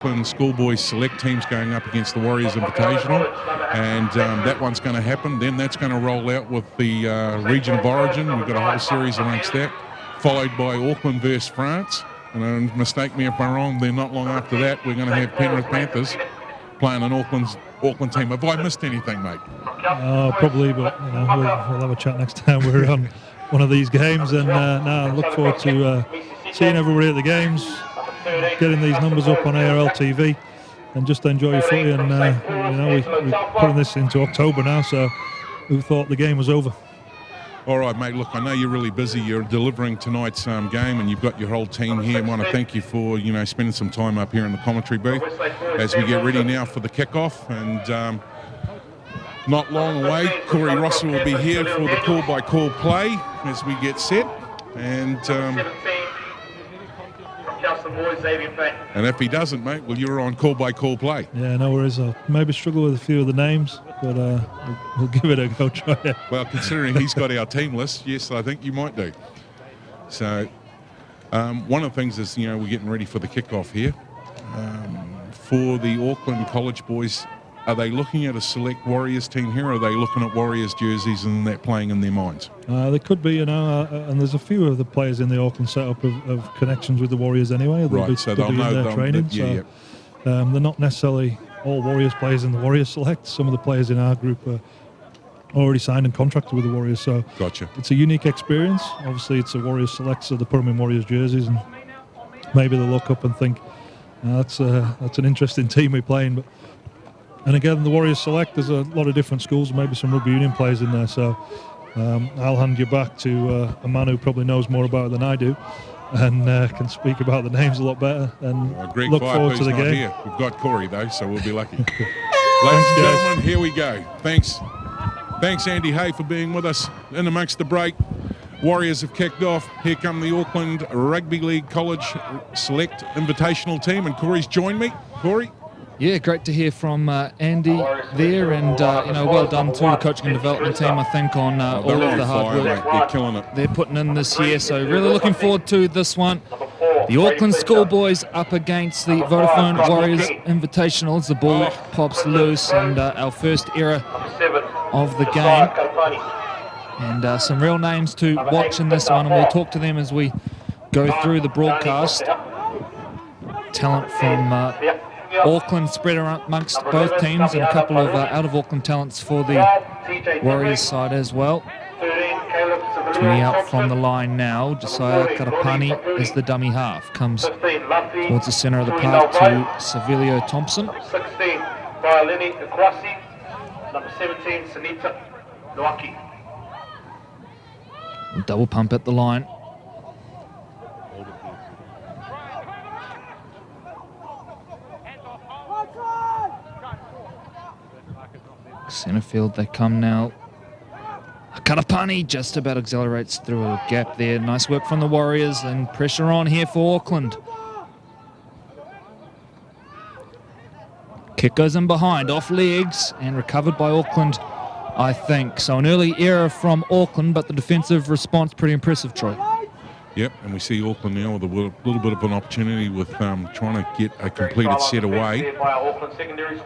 Auckland Schoolboys select teams going up against the Warriors Invitational, and that one's going to happen. Then that's going to roll out with the region of origin. We've got a whole series amongst that, followed by Auckland versus France. And mistake me if I'm wrong, then not long after that, we're going to have Penrith Panthers playing an Auckland team. Have I missed anything, mate? Probably, but we'll have a chat next time we're on one of these games. And I look forward to seeing everybody at the games, getting these numbers up on ARL TV, and just enjoy your footy. And we're putting this into October now, so we thought the game was over. All right, mate, look, I know you're really busy. You're delivering tonight's game, and you've got your whole team here. I want to thank you for, spending some time up here in the commentary booth as we get ready now for the kickoff. And not long away, Corey Russell will be here for the call-by-call play as we get set. And if he doesn't, mate, well, you're on call-by-call play. Yeah, no worries. I'll maybe struggle with a few of the names, but we'll give it a go, try it. Well, considering he's got our team list, yes, I think you might do. So one of the things is, we're getting ready for the kickoff here. For the Auckland College boys, are they looking at a select Warriors team here, or are they looking at Warriors jerseys and that playing in their minds? They could be, and there's a few of the players in the Auckland setup of connections with the Warriors anyway. Right, so they'll know their training. They're not necessarily all Warriors players in the Warriors select. Some of the players in our group are already signed and contracted with the Warriors. So gotcha. It's a unique experience. Obviously, it's a Warriors select, so they put them in Warriors jerseys, and maybe they'll look up and think, that's an interesting team we're playing. And again, the Warriors select, there's a lot of different schools, maybe some rugby union players in there. So I'll hand you back to a man who probably knows more about it than I do, and can speak about the names a lot better. And look forward to the game. Here. We've got Corey though, so we'll be lucky. Ladies and gentlemen, here we go. Thanks, Andy Hay, for being with us in amongst the break. Warriors have kicked off. Here come the Auckland Rugby League College Select Invitational team, and Corey's joined me. Corey? Yeah, great to hear from Andy there, and well done to the coaching and development team, I think, on all of the hard work they're killing it. They're putting in this year. So really looking forward to this one. The Auckland Schoolboys up against the Vodafone Warriors Invitationals. The ball pops loose, and our first error of the game. And some real names to watch in this one, and we'll talk to them as we go through the broadcast. Talent from Auckland spread amongst both teams, and a couple of out-of-Auckland talents for the Warriors side as well. 20 out from the line now. Josiah Karapani is the dummy half. Comes towards the centre of the park to Savilio Thompson. 16, Violini Ikwasi. Number 17, Sanita Noaki. Double pump at the line. Centre field they come now. Karapani just about accelerates through a gap there. Nice work from the Warriors, and pressure on here for Auckland. Kick goes in behind, off legs, and recovered by Auckland, I think. So an early error from Auckland, but the defensive response pretty impressive, Troy. Yep, and we see Auckland now with a little bit of an opportunity with trying to get a completed set away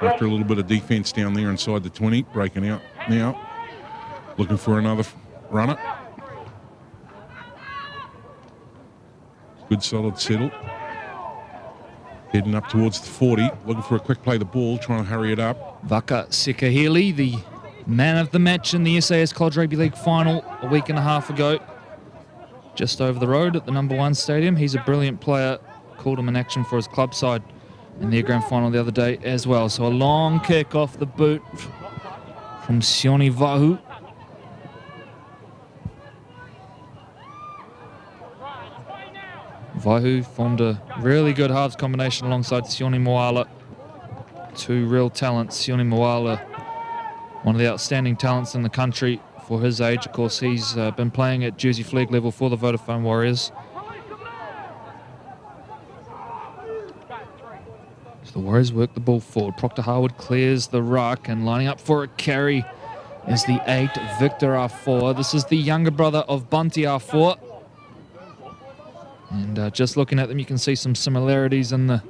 after a little bit of defence down there inside the 20, breaking out now, looking for another runner. Good solid settle. Heading up towards the 40, looking for a quick play the ball, trying to hurry it up. Vaka Sekahili, the man of the match in the SAS College Rugby League final a week and a half ago. Just over the road at the number 1 stadium. He's a brilliant player. Called him in action for his club side in their grand final the other day as well. So a long kick off the boot from Sione Vahu. Vahu formed a really good halves combination alongside Sione Moala. Two real talents. Sione Moala, one of the outstanding talents in the country for his age. Of course, he's been playing at Jersey Flegg level for the Vodafone Warriors. So the Warriors work the ball forward. Proctor Harwood clears the ruck, and lining up for a carry is the 8, Victor R4. This is the younger brother of Bunty R4. And just looking at them, you can see some similarities in the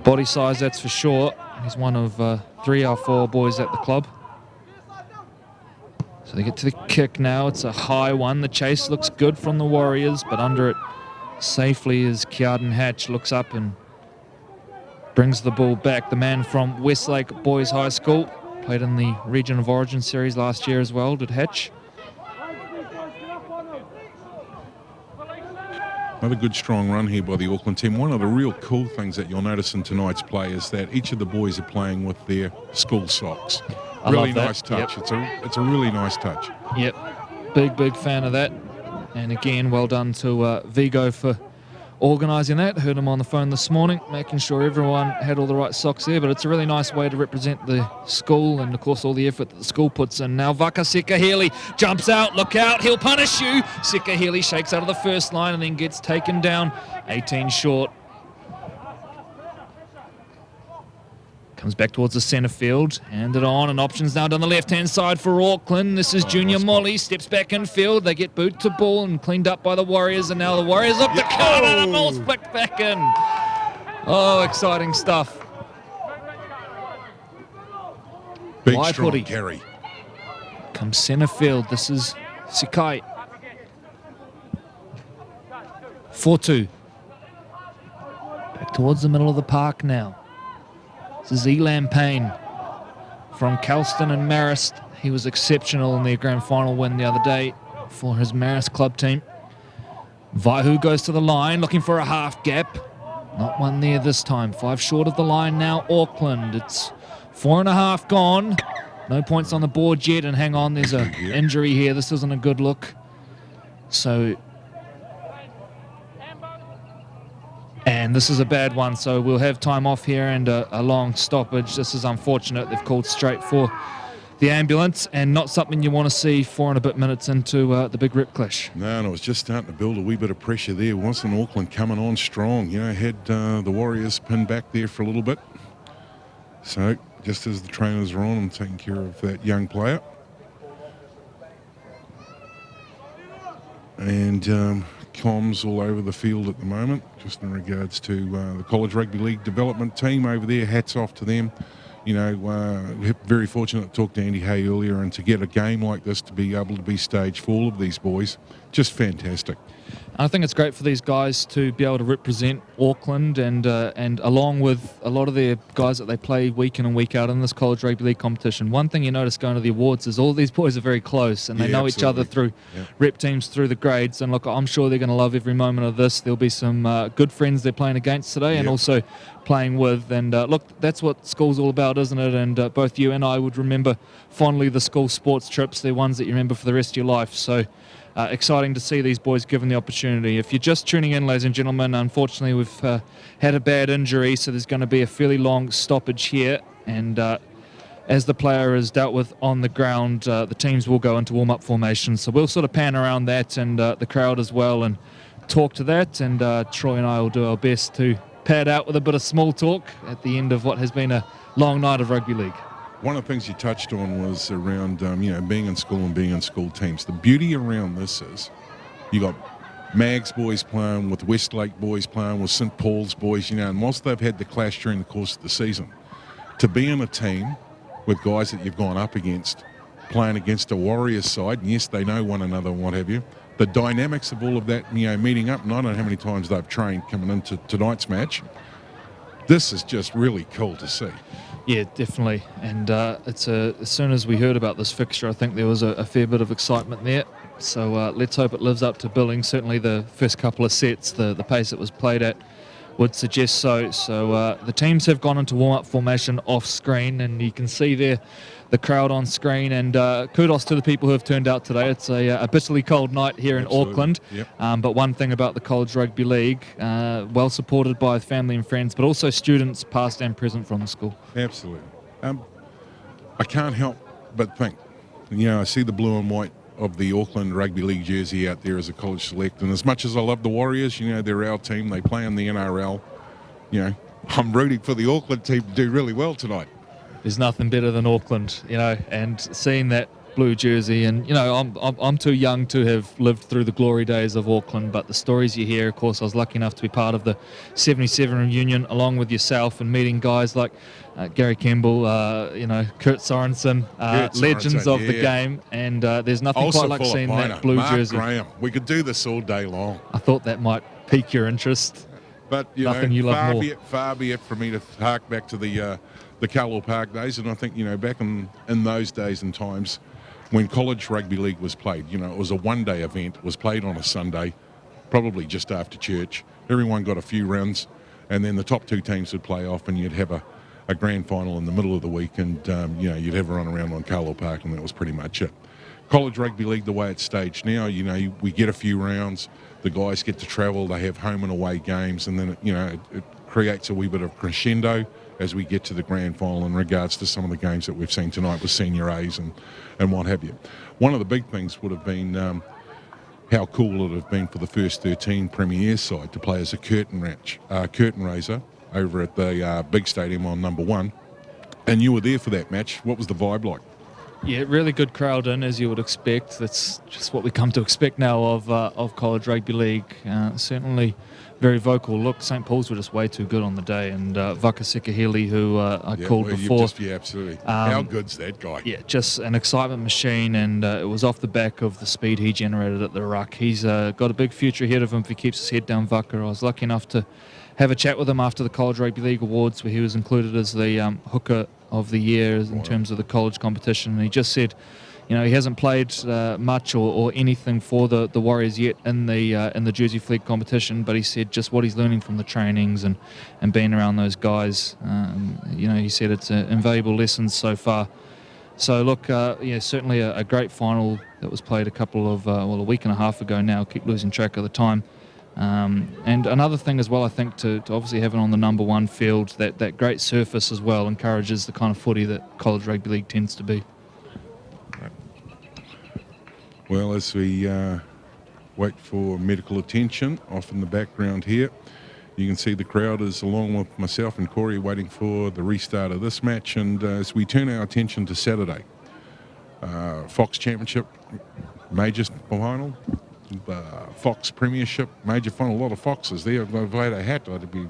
body size, that's for sure. He's one of 3 or 4 boys at the club. So they get to the kick now. It's a high one. The chase looks good from the Warriors, but under it safely as Kiarden Hatch looks up and brings the ball back. The man from Westlake Boys High School, played in the Region of Origin series last year as well, did Hatch. Another good strong run here by the Auckland team. One of the real cool things that you'll notice in tonight's play is that each of the boys are playing with their school socks. Really nice touch. Yep. It's a really nice touch. Yep, big fan of that. And again, well done to Vigo for organising that. Heard him on the phone this morning, making sure everyone had all the right socks there. But it's a really nice way to represent the school and, of course, all the effort that the school puts in. Now Vaka Sekaheli jumps out. Look out, he'll punish you. Sekaheli shakes out of the first line and then gets taken down. 18 short. Comes back towards the centre field. Handed on, and options now down the left-hand side for Auckland. This is Junior Molly. Steps back in field. They get boot to ball and cleaned up by the Warriors. And now the Warriors up the counter. And the ball's flicked back in. Oh, exciting stuff. Big strong carry. Comes centre field. This is Sikai. 4-2. Back towards the middle of the park now. This is Elam Payne from Kelston and Marist. He was exceptional in their grand final win the other day for his Marist club team. Vaihu goes to the line, looking for a half gap. Not one there this time. 5 short of the line now, Auckland. It's 4.5 gone. No points on the board yet, and hang on, there's an injury here. This isn't a good look. So... And this is a bad one, so we'll have time off here and a long stoppage. This is unfortunate. They've called straight for the ambulance, and not something you want to see 4 and a bit minutes into the big rip clash. No, and it was just starting to build a wee bit of pressure there. Wasn't Auckland coming on strong? You know, had the Warriors pinned back there for a little bit. So just as the trainers are on, I'm taking care of that young player. And... comms all over the field at the moment, just in regards to the College Rugby League development team over there. Hats off to them. You know, very fortunate to talk to Andy Hay earlier, and to get a game like this to be able to be staged for all of these boys, just fantastic. I think it's great for these guys to be able to represent Auckland and along with a lot of their guys that they play week in and week out in this College Rugby League competition. One thing you notice going to the awards is all these boys are very close, and they know each other through rep teams, through the grades. And look, I'm sure they're going to love every moment of this. There'll be some good friends they're playing against today, and also playing with. And look, that's what school's all about, isn't it? And both you and I would remember fondly the school sports trips. They're ones that you remember for the rest of your life. So exciting to see these boys given the opportunity. If you're just tuning in, ladies and gentlemen, unfortunately we've had a bad injury, so there's going to be a fairly long stoppage here. And as the player is dealt with on the ground, the teams will go into warm-up formation. So we'll sort of pan around that and the crowd as well and talk to that. And Troy and I will do our best to pad out with a bit of small talk at the end of what has been a long night of rugby league. One of the things you touched on was around, you know, being in school and being in school teams. The beauty around this is you got Mags boys playing with Westlake boys playing with St. Paul's boys, you know, and whilst they've had the clash during the course of the season, to be in a team with guys that you've gone up against, playing against a Warriors side, and yes, they know one another and what have you, the dynamics of all of that, you know, meeting up, and I don't know how many times they've trained coming into tonight's match, this is just really cool to see. Yeah, definitely. And as soon as we heard about this fixture, I think there was a fair bit of excitement there. So let's hope it lives up to billing. Certainly the first couple of sets, the pace it was played at would suggest so. So the teams have gone into warm-up formation off screen, and you can see there the crowd on screen. And kudos to the people who have turned out today. It's a bitterly cold night here in Auckland. Yep. But one thing about the College Rugby League, well supported by family and friends, but also students past and present from the school. Absolutely. I can't help but think, you know, I see the blue and white of the Auckland Rugby League jersey out there as a college select, and as much as I love the Warriors, you know, they're our team, they play in the NRL, you know, I'm rooting for the Auckland team to do really well tonight. There's nothing better than Auckland, you know, and seeing that blue jersey. And, you know, I'm too young to have lived through the glory days of Auckland, but the stories you hear, of course, I was lucky enough to be part of the 77 reunion along with yourself and meeting guys like Gary Campbell, Kurt Sorensen, legends of the game. And there's nothing Also quite like full of seeing Piner. that blue Mark jersey. Graham. We could do this all day long. I thought that might pique your interest. But, Nothing you love more. far be it for me to hark back to the Carlow Park days. And I think, back in those days and times when college rugby league was played, it was a one-day event. It was played on a Sunday, probably just after church. Everyone got a few rounds, and then the top two teams would play off, and you'd have a grand final in the middle of the week, and, you'd have a run around on Carlow Park, and that was pretty much it. College rugby league, the way it's staged now, we get a few rounds. The guys get to travel. They have home and away games, and then it creates a wee bit of crescendo as we get to the grand final in regards to some of the games that we've seen tonight with senior A's and what have you. One of the big things would have been how cool it would have been for the first 13 Premier side to play as a curtain raiser over at the big stadium on number 1. And you were there for that match. What was the vibe like? Yeah, really good crowd in, as you would expect. That's just what we come to expect now of college rugby league. Certainly very vocal. Look, St. Paul's were just way too good on the day, and Vaka Sekahili, who I called before. Absolutely. How good's that guy? Yeah, just an excitement machine, and it was off the back of the speed he generated at the ruck. He's got a big future ahead of him if he keeps his head down, Vaka. I was lucky enough to have a chat with him after the College Rugby League Awards, where he was included as the hooker of the year in terms of the college competition. And he just said, he hasn't played much or anything for the Warriors yet in the Jersey Flegg competition, but he said just what he's learning from the trainings and being around those guys. He said it's invaluable lessons so far. So look, certainly a great final that was played a week and a half ago now. Keep losing track of the time. And another thing as well, I think, to obviously have it on the number 1 field, that great surface as well encourages the kind of footy that college rugby league tends to be. Well, as we wait for medical attention off in the background here, you can see the crowd is, along with myself and Corey, waiting for the restart of this match. And as we turn our attention to Saturday, Fox Championship major final, Fox Premiership major final. A lot of Foxes there. If I had a hat,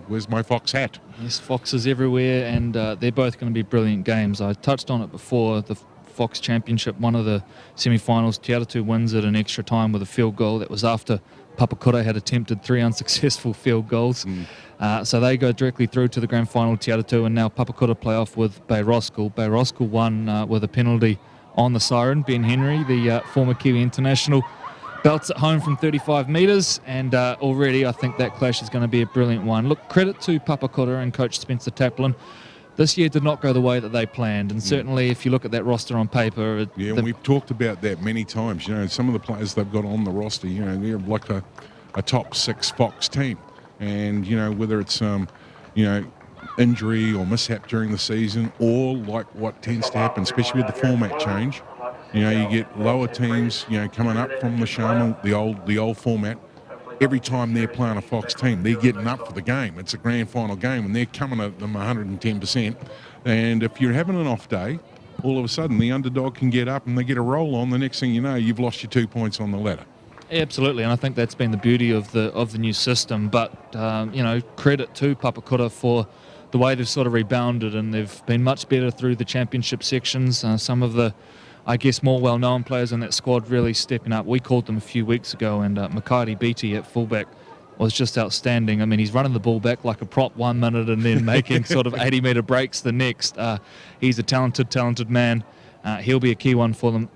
where's my Fox hat? Yes, Foxes everywhere, and they're both going to be brilliant games. I touched on it before. The Fox Championship, one of the semi-finals, Te Atatu wins it in extra time with a field goal. That was after Papakura had attempted 3 unsuccessful field goals. So they go directly through to the grand final, Te Atatu, and now Papakura play off with Bay Roskill. Bay Roskill won with a penalty on the siren. Ben Henry, the former Kiwi international, belts it home from 35 metres, and already I think that clash is going to be a brilliant one. Look, credit to Papakura and coach Spencer Taplin. This year did not go the way that they planned, and certainly if you look at that roster on paper... and we've talked about that many times. Some of the players they've got on the roster, they're like a top 6 Fox team. And, whether it's, injury or mishap during the season, or like what tends to happen, especially with the format change, you get lower teams, coming up from the Shaman, the old format. Every time they're playing a Fox team, they're getting up for the game. It's a grand final game, and they're coming at them 110%. And if you're having an off day, all of a sudden the underdog can get up and they get a roll on. The next thing you know, you've lost your 2 points on the ladder. Absolutely, and I think that's been the beauty of the new system. But credit to Papakura for the way they've sort of rebounded, and they've been much better through the championship sections. Some of the, I guess, more well-known players in that squad really stepping up. We called them a few weeks ago, and Makari Beatty at fullback was just outstanding. I mean, he's running the ball back like a prop 1 minute and then making sort of 80-metre breaks the next. He's a talented man. He'll be a key one for them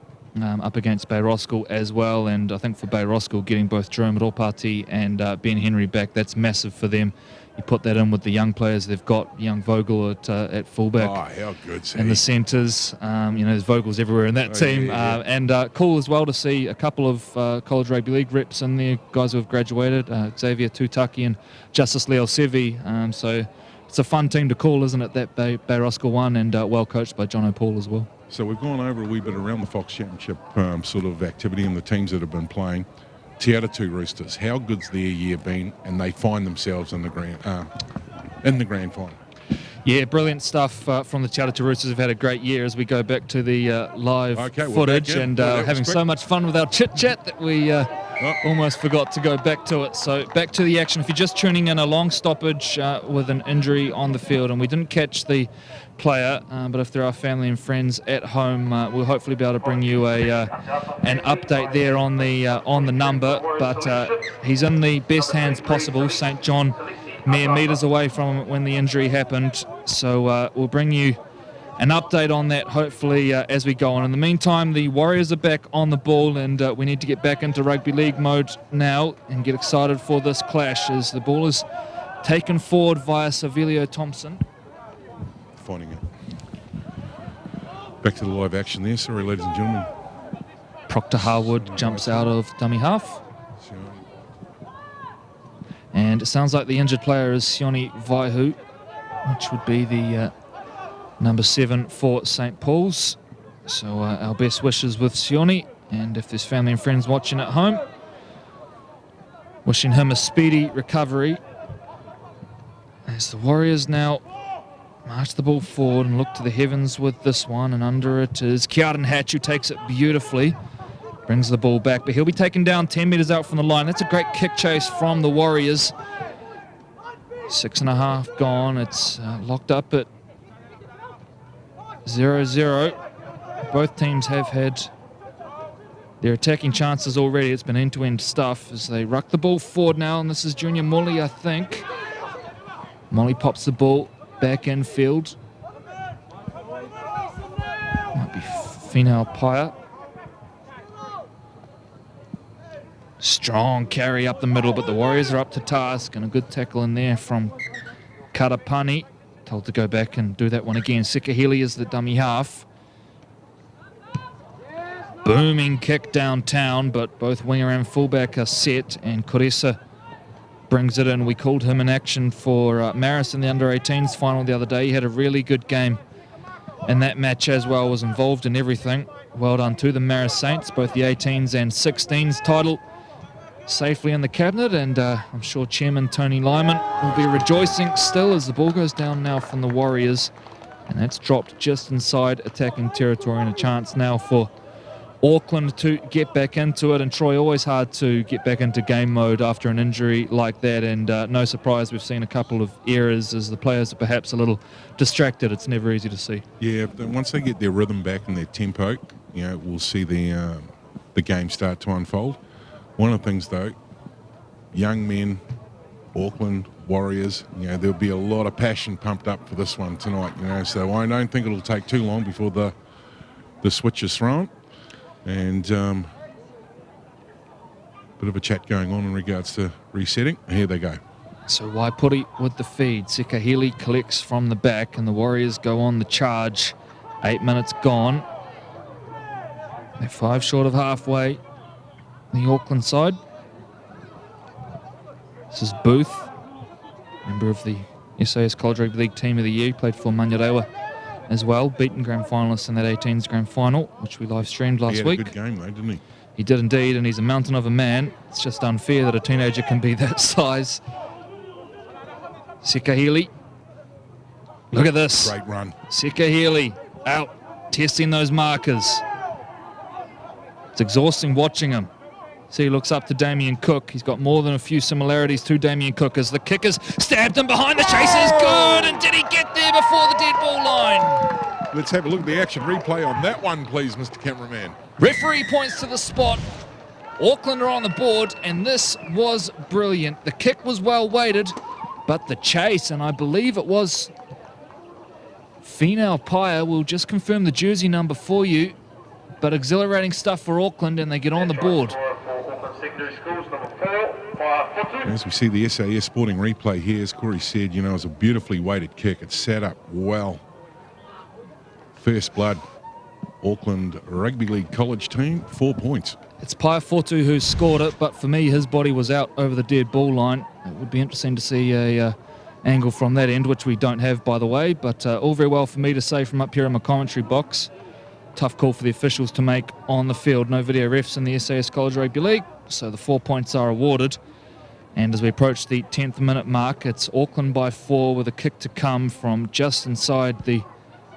up against Bay Roskill as well. And I think for Bay Roskill, getting both Jerome Ropati and Ben Henry back, that's massive for them. You put that in with the young players they've got, young Vogel at fullback. Oh, how good's he? And the centres, there's Vogels everywhere in that team. Yeah. And cool as well to see a couple of College Rugby League reps in there, guys who have graduated, Xavier Tutaki and Justice Leo Sevi. So it's a fun team to call, isn't it, that Bay Roskill one, and well coached by John O'Paul as well. So we've gone over a wee bit around the Fox Championship sort of activity and the teams that have been playing. Te Atatu Roosters, how good's their year been? And they find themselves in the grand final. Yeah, brilliant stuff from the Te Roosters. Have had a great year as we go back to the live Okay, footage back in. and Well, that was having quick. so much fun with our chit-chat that we almost forgot to go back to it. So back to the action. If you're just tuning in, a long stoppage with an injury on the field, and we didn't catch the player, but if there are family and friends at home, we'll hopefully be able to bring you an update there on the number. But he's in the best hands possible. St John mere metres away from him when the injury happened, so we'll bring you an update on that hopefully as we go on. In the meantime, the Warriors are back on the ball, and we need to get back into rugby league mode now and get excited for this clash as the ball is taken forward via Savilio Thompson. Finding it. Back to the live action there, sorry ladies and gentlemen. Proctor Harwood jumps out of dummy half. And it sounds like the injured player is Sione Vaihu, which would be the number 7 for St Paul's. So our best wishes with Sione, and if there's family and friends watching at home, wishing him a speedy recovery. As the Warriors now march the ball forward and look to the heavens with this one, and under it is Keaton Hatch, who takes it beautifully. Brings the ball back, but he'll be taken down 10 metres out from the line. That's a great kick chase from the Warriors. 6.5 gone. It's locked up at 0-0. Both teams have had their attacking chances already. It's been end-to-end stuff as they ruck the ball forward now, and this is Junior Molly, I think. Molly pops the ball back infield. Might be Finau Paia. Strong carry up the middle, but the Warriors are up to task, and a good tackle in there from Karapani. Told to go back and do that one again. Sikahili is the dummy half. Booming kick downtown, but both winger and fullback are set, and Koresa brings it in. We called him in action for Maris in the under-18s final the other day. He had a really good game in that match as well, was involved in everything. Well done to the Maris Saints, both the 18s and 16s title safely in the cabinet, and I'm sure Chairman Tony Lyman will be rejoicing still as the ball goes down now from the Warriors, and that's dropped just inside attacking territory, and a chance now for Auckland to get back into it. And Troy, always hard to get back into game mode after an injury like that, and no surprise we've seen a couple of errors as the players are perhaps a little distracted. It's never easy to see. Yeah, once they get their rhythm back and their tempo, we'll see the game start to unfold. One of the things, though, young men, Auckland Warriors, there'll be a lot of passion pumped up for this one tonight, so I don't think it'll take too long before the switch is thrown. And bit of a chat going on in regards to resetting. Here they go. So Waipori with the feed. Sikahili collects from the back, and the Warriors go on the charge. 8 minutes gone. They're 5 short of halfway. The Auckland side. This is Booth, member of the SAS College Rugby League Team of the Year. He played for Manurewa as well, beaten grand finalist in that 18s grand final, which we live streamed last week. He had a good game though, didn't he? He did indeed, and he's a mountain of a man. It's just unfair that a teenager can be that size. Sikahili. Look at this. Great run. Sikahili out, testing those markers. It's exhausting watching him. See, he looks up to Damien Cook. He's got more than a few similarities to Damien Cook as the kickers stabbed him behind. The chase is good, and did he get there before the dead ball line? Let's have a look at the action replay on that one, please, Mr. Cameraman. Referee points to the spot. Auckland are on the board, and this was brilliant. The kick was well weighted, but the chase, and I believe it was Finau Paia, will just confirm the jersey number for you, but exhilarating stuff for Auckland, and they get on the board. As we see the SAS Sporting replay here, as Corey said, it was a beautifully weighted kick. It set up well. First blood, Auckland Rugby League College team, 4 points. It's Paia Fotu who scored it, but for me, his body was out over the dead ball line. It would be interesting to see a angle from that end, which we don't have, by the way, but all very well for me to say from up here in my commentary box. Tough call for the officials to make on the field. No video refs in the SAS College Rugby League, so the 4 points are awarded. And as we approach the 10th minute mark, it's Auckland by 4 with a kick to come from just inside the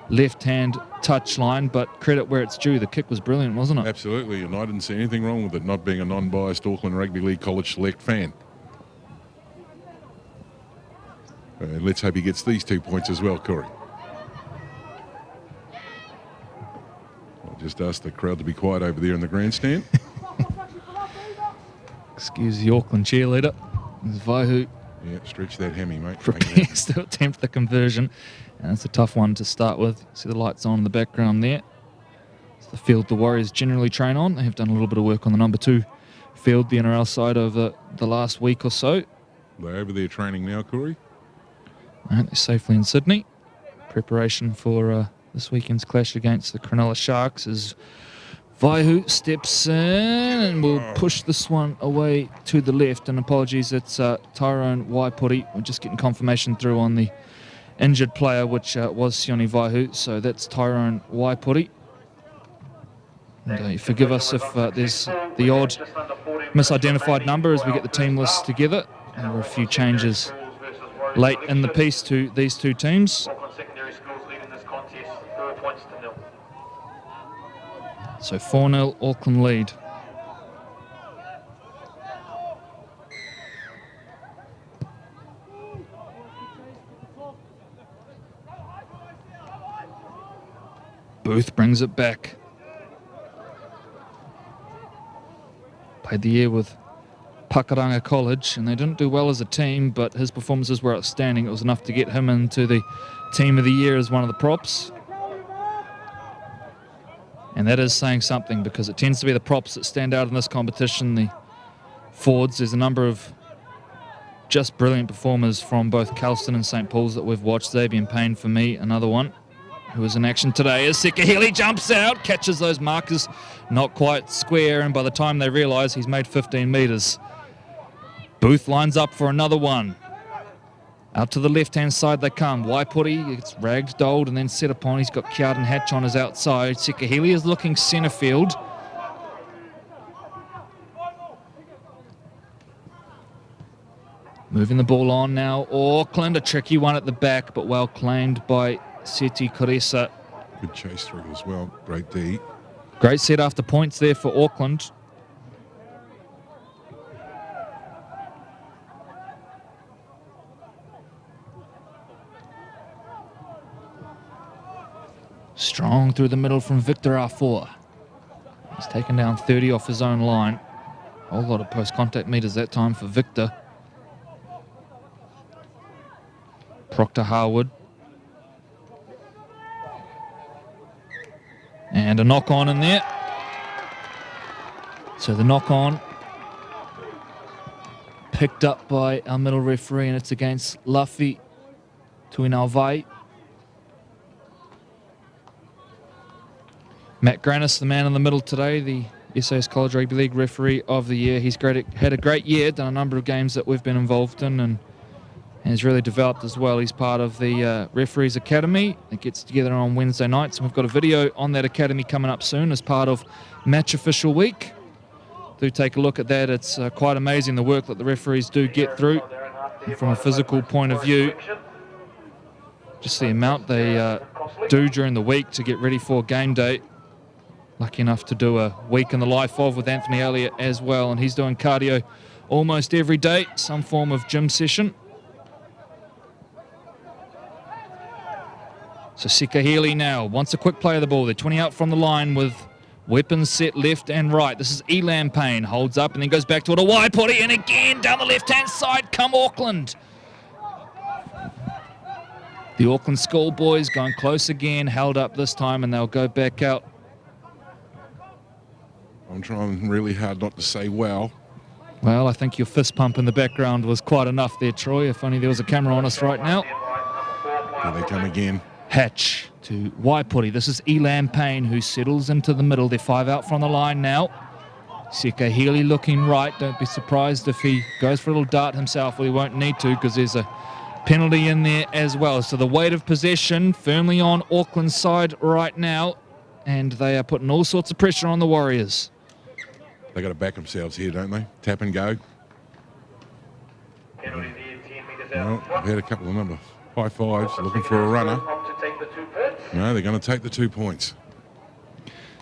left-hand touchline, but credit where it's due. The kick was brilliant, wasn't it? Absolutely, and I didn't see anything wrong with it, not being a non-biased Auckland Rugby League College Select fan. Let's hope he gets these 2 points as well, Corey. I'll just ask the crowd to be quiet over there in the grandstand. Excuse the Auckland cheerleader. There's Vaihu. Yeah, stretch that hammy, mate. Prepares to attempt the conversion. And it's a tough one to start with. See the lights on in the background there. It's the field the Warriors generally train on. They have done a little bit of work on the number 2 field, the NRL side, over the last week or so. They're over there training now, Corey. They're safely in Sydney. Preparation for this weekend's clash against the Cronulla Sharks as Vaihu steps in and will push this one away to the left. And apologies, it's Tyrone Waipori. We're just getting confirmation through on the injured player, which was Sione Vaihu. So that's Tyrone Waipori. And forgive us if there's the odd misidentified number as we get the team list together. There were a few changes late in the piece to these two teams. So 4-0 Auckland lead. Booth brings it back. Played the year with Pakuranga College, and they didn't do well as a team, but his performances were outstanding. It was enough to get him into the team of the year as one of the props. And that is saying something, because it tends to be the props that stand out in this competition. The forwards, there's a number of just brilliant performers from both Kelston and St. Paul's that we've watched. Xavier Payne, for me, another one who was in action today as Sekahili jumps out, catches those markers, not quite square, and by the time they realise he's made 15 metres, Booth lines up for another one. Out to the left-hand side they come. Waipori gets ragdolled and then set upon. He's got Kearden Hatch on his outside. Sekahili is looking centre field. Moving the ball on now. Auckland, a tricky one at the back, but well claimed by Seti Koresa. Good chase through as well. Great D. Great set after points there for Auckland. Strong through the middle from Victor R4. He's taken down 30 off his own line. A whole lot of post-contact meters that time for Victor. Proctor Harwood. And a knock-on in there. So the knock-on picked up by our middle referee, and it's against Lafi Tuinalvai. Matt Grannis, the man in the middle today, the SAS College Rugby League Referee of the Year. He's had a great year, done a number of games that we've been involved in, and has really developed as well. He's part of the Referees Academy. It gets together on Wednesday nights, and we've got a video on that academy coming up soon as part of Match Official Week. Do take a look at that. It's quite amazing the work that the referees do get through. And from a physical point of view, just the amount they do during the week to get ready for game day. Lucky enough to do a week in the life of with Anthony Elliott as well, and he's doing cardio almost every day, some form of gym session. So Sekahili now wants a quick play of the ball. They're 20 out from the line with weapons set left and right. This is Elam Payne, holds up and then goes back to it. A Waipori, and again down the left-hand side come Auckland. The Auckland Schoolboys going close again, held up this time, and they'll go back out. I'm trying really hard not to say wow. Well, I think your fist pump in the background was quite enough there, Troy. If only there was a camera on us right now. Here they come again. Hatch to Waipori. This is Elam Payne who settles into the middle. They're 5 out from the line now. Sekahili looking right. Don't be surprised if he goes for a little dart himself. Well, he won't need to because there's a penalty in there as well. So the weight of possession firmly on Auckland's side right now, and they are putting all sorts of pressure on the Warriors. They got to back themselves here, don't they? Tap and go. Penalty there, 10 metres Well, out. I've had a couple of number high fives looking for a runner. Opt to take the 2 points. No, they're going to take the 2 points.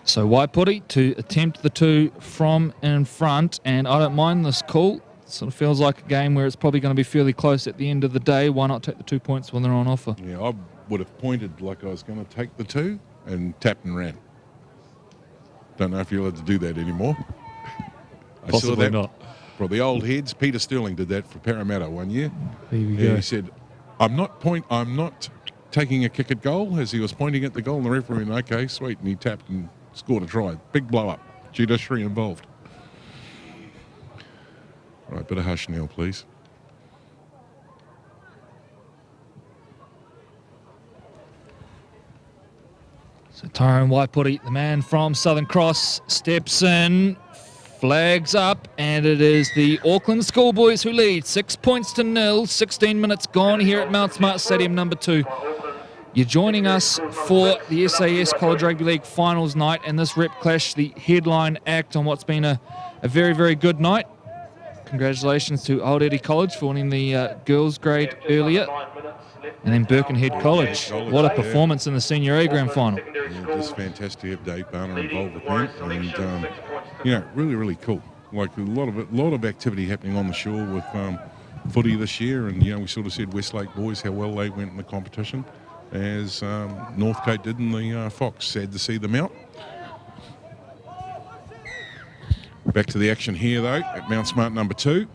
So Waipori to attempt the 2 from in front, and I don't mind this call. Sort of feels like a game where it's probably going to be fairly close at the end of the day. Why not take the 2 points when they're on offer? Yeah, I would have pointed like I was going to take the 2 and tapped and ran. Don't know if you're allowed to do that anymore. I saw Possibly that not. For the old heads, Peter Sterling did that for Parramatta one year. There you Yeah, go. he said, I'm not taking a kick at goal, as he was pointing at the goal, and the referee went, okay, sweet, and he tapped and scored a try. Big blow up. Judiciary involved. All right, bit of hush now, please. So Tyrone Waipori, the man from Southern Cross, steps in, flags up, and it is the Auckland Schoolboys who lead 6 points to 0. 16 minutes gone here at Mount Smart Stadium number 2. You're joining us for the SAS College Rugby League finals night and this rep clash, the headline act on what's been a very, very good night. Congratulations to Old Eddie College for winning the girls' grade earlier. And then Birkenhead College. What a performance in the Senior A Grand Final. Yeah, just fantastic to have Dave Barner involved with them, and you know, really, really cool. Like a lot of activity happening on the shore with footy this year, and you know, we sort of said Westlake boys how well they went in the competition, as Northcote did in the Fox. Sad to see them out. Back to the action here though at Mount Smart number 2.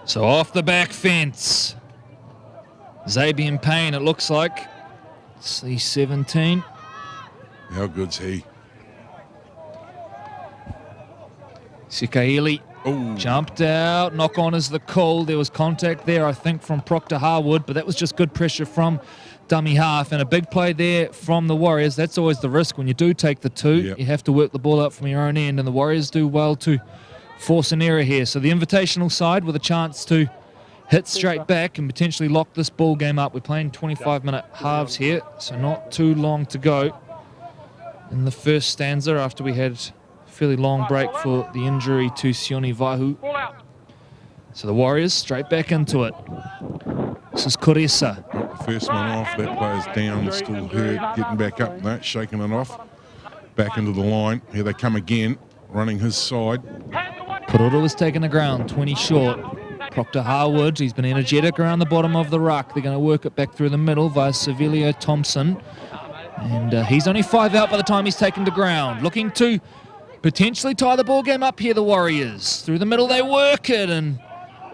So off the back fence, Xavier Payne, it looks like. It's the 17. How good's he? Sikaeli Oh, jumped out, knock on is the call. There was contact there, I think, from Proctor Harwood, but that was just good pressure from dummy half, and a big play there from the Warriors. That's always the risk when you do take the 2. Yep. You have to work the ball out from your own end, and the Warriors do well to force an error here. So the Invitational side with a chance to hit straight back and potentially lock this ball game up. We're playing 25-minute halves here, so not too long to go in the first stanza after we had a fairly long break for the injury to Sione Vahu. So the Warriors straight back into it. This is Koresa. the first one off. That player's down, still hurt, getting back up, no, shaking it off. Back into the line. Here they come again, running his side. Pururu was taking the ground, 20 short. Proctor Harwood, he's been energetic around the bottom of the ruck. They're going to work it back through the middle via Sevilio Thompson. And he's only 5 out by the time he's taken to ground. Looking to potentially tie the ball game up here, the Warriors. Through the middle they work it, and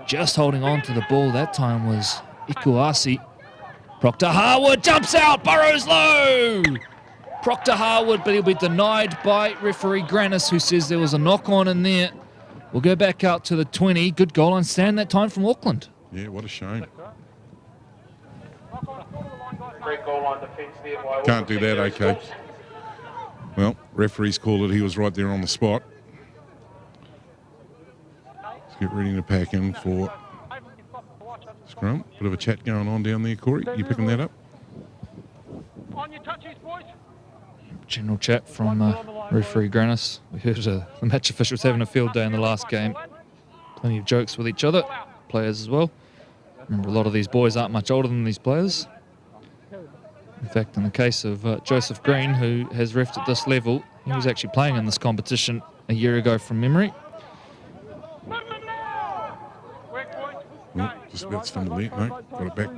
just holding on to the ball that time was Ikuasi. Proctor Harwood jumps out, burrows low. Proctor Harwood, but he'll be denied by referee Grannis, who says there was a knock-on in there. We'll go back out to the 20. Good goal line stand that time from Auckland. Yeah, what a shame. Great goal line defence there by Can't do that, okay. Well, referees called it. He was right there on the spot. Let's get ready to pack in for scrum. Bit of a chat going on down there, Corey. You picking that up? On your touchies, boys. General chat from referee Grannis. We heard the match officials having a field day in the last game. Plenty of jokes with each other, players as well. Remember, a lot of these boys aren't much older than these players. In fact, in the case of Joseph Green, who has reffed at this level, he was actually playing in this competition a year ago from memory. Oh, just about stumbled there. No, got it back.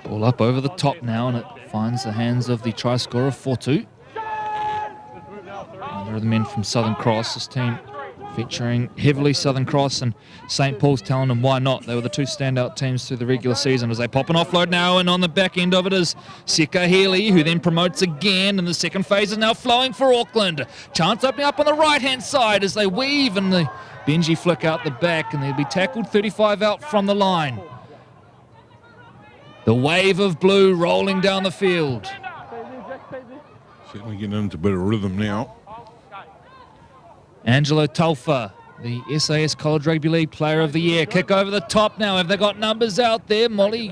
Ball up over the top now, and it finds the hands of the try scorer, Fortu. There are the men from Southern Cross, this team featuring heavily Southern Cross and St. Paul's telling them why not. They were the 2 standout teams through the regular season as they pop an offload now, and on the back end of it is Seka Healy, who then promotes again, and the second phase is now flowing for Auckland. Chance opening up on the right-hand side as they weave, and the Benji flick out the back, and they'll be tackled 35 out from the line. The wave of blue rolling down the field. Certainly getting into a bit of rhythm now. Angelo Tulfa, the SAS College Rugby League Player of the Year. Kick over the top now. Have they got numbers out there? Molly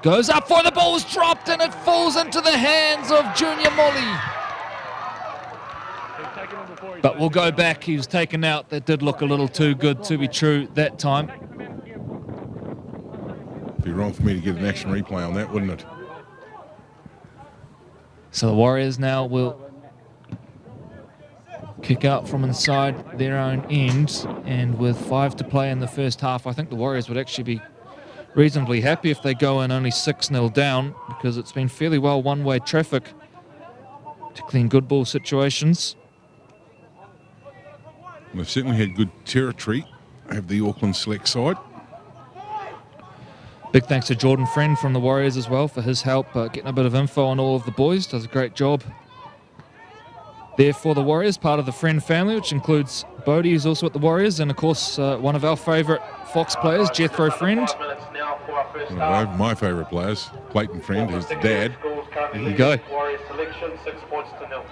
goes up for the ball's dropped, and it falls into the hands of Junior Molly. But we'll go back. He was taken out. That did look a little too good to be true that time. It'd be wrong for me to get an action replay on that, wouldn't it? So the Warriors now will kick out from inside their own end, and with 5 to play in the first half, I think the Warriors would actually be reasonably happy if they go in only 6-0 down, because it's been fairly well one-way traffic, particularly in good ball situations. They've certainly had good territory, have the Auckland select side. Big thanks to Jordan Friend from the Warriors as well for his help getting a bit of info on all of the boys. Does a great job there for the Warriors, part of the Friend family, which includes Bodie, who's also at the Warriors, and of course one of our favourite Fox players, Jethro Friend. Well, my favourite players, Clayton Friend, who's the dad. There you go. Warriors selection, 6 points to 0.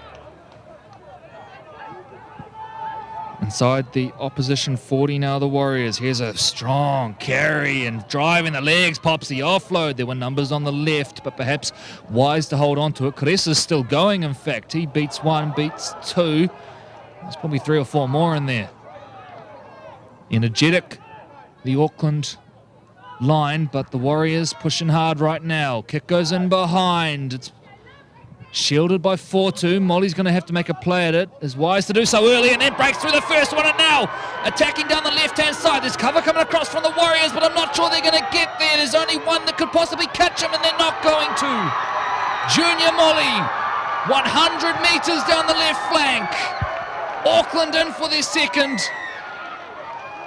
Inside the opposition 40 now, the Warriors. Here's a strong carry and driving the legs, pops the offload. There were numbers on the left, but perhaps wise to hold on to it. Caresa's still going, in fact. He beats 1, beats 2. There's probably 3 or 4 more in there. Energetic, the Auckland line, but the Warriors pushing hard right now. Kick goes in behind. It's shielded by 4-2. Molly's going to have to make a play at it. Is wise to do so early and then breaks through the first one, and now attacking down the left-hand side. There's cover coming across from the Warriors, but I'm not sure they're going to get there. There's only one that could possibly catch him, and they're not going to. Junior Molly, 100 metres down the left flank. Auckland in for their second.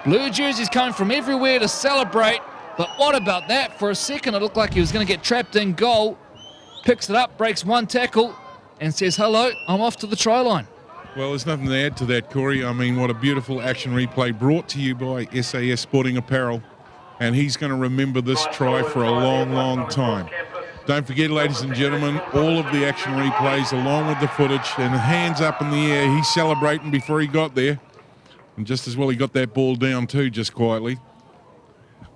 Blue jerseys coming from everywhere to celebrate, but what about that? For a second, it looked like he was going to get trapped in goal. Picks it up, breaks 1 tackle, and says, hello, I'm off to the try line. Well, there's nothing to add to that, Corey. I mean, what a beautiful action replay brought to you by SAS Sporting Apparel. And he's going to remember this try for a long, long time. Don't forget, ladies and gentlemen, all of the action replays along with the footage, and hands up in the air. He's celebrating before he got there. And just as well, he got that ball down too, just quietly.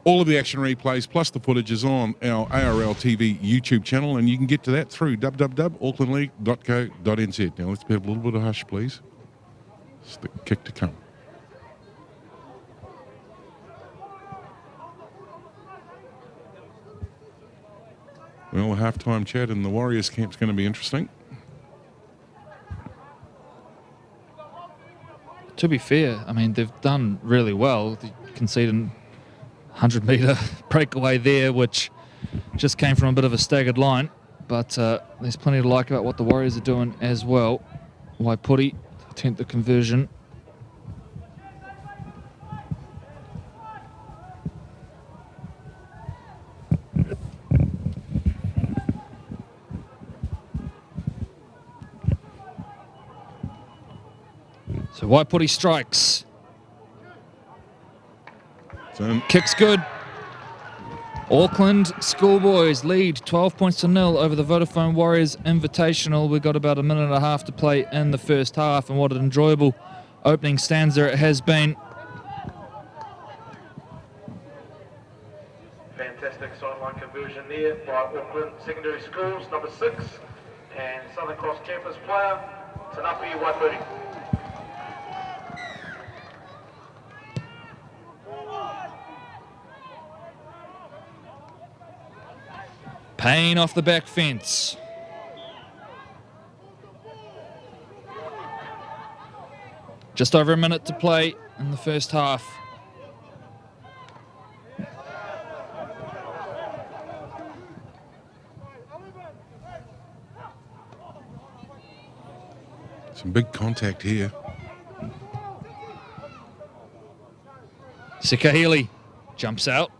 All of the action replays plus the footage is on our ARL TV YouTube channel, and you can get to that through www.aucklandleague.co.nz. Now let's have a little bit of hush, please. It's the kick to come. Well, the halftime chat in the Warriors camp's going to be interesting. To be fair, I mean, they've done really well. They conceded 100-metre breakaway there, which just came from a bit of a staggered line. But there's plenty to like about what the Warriors are doing as well. Waipori attempt the conversion. So Waipori strikes. Kicks good. Auckland Schoolboys lead 12 points to 0 over the Vodafone Warriors Invitational. We've got about a minute and a half to play in the first half, and what an enjoyable opening stanza it has been. Fantastic sideline conversion there by Auckland Secondary Schools, number 6, and Southern Cross campus player, Tanapi Waipori. Payne off the back fence. Just over a minute to play in the first half. Some big contact here. Sikahili jumps out,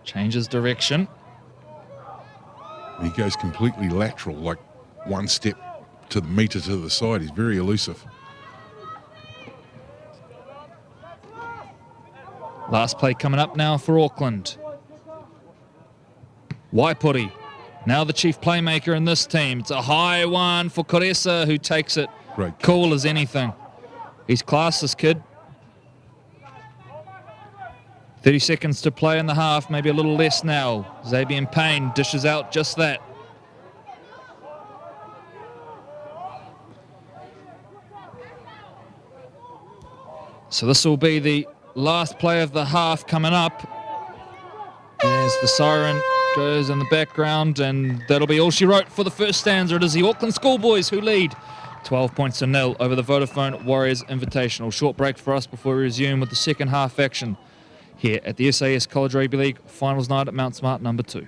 changes direction. He goes completely lateral, like 1 step to the metre to the side. He's very elusive. Last play coming up now for Auckland. Waipori, now the chief playmaker in this team. It's a high one for Koresa, who takes it Great. Cool as anything. He's class, this kid. 30 seconds to play in the half, maybe a little less now. Xavier Payne dishes out just that. So this will be the last play of the half coming up. As the siren goes in the background, and that'll be all she wrote for the first stanza. It is the Auckland Schoolboys who lead 12 points to 0 over the Vodafone Warriors Invitational. Short break for us before we resume with the second half action here at the SAS College Rugby League Finals night at Mount Smart number 2.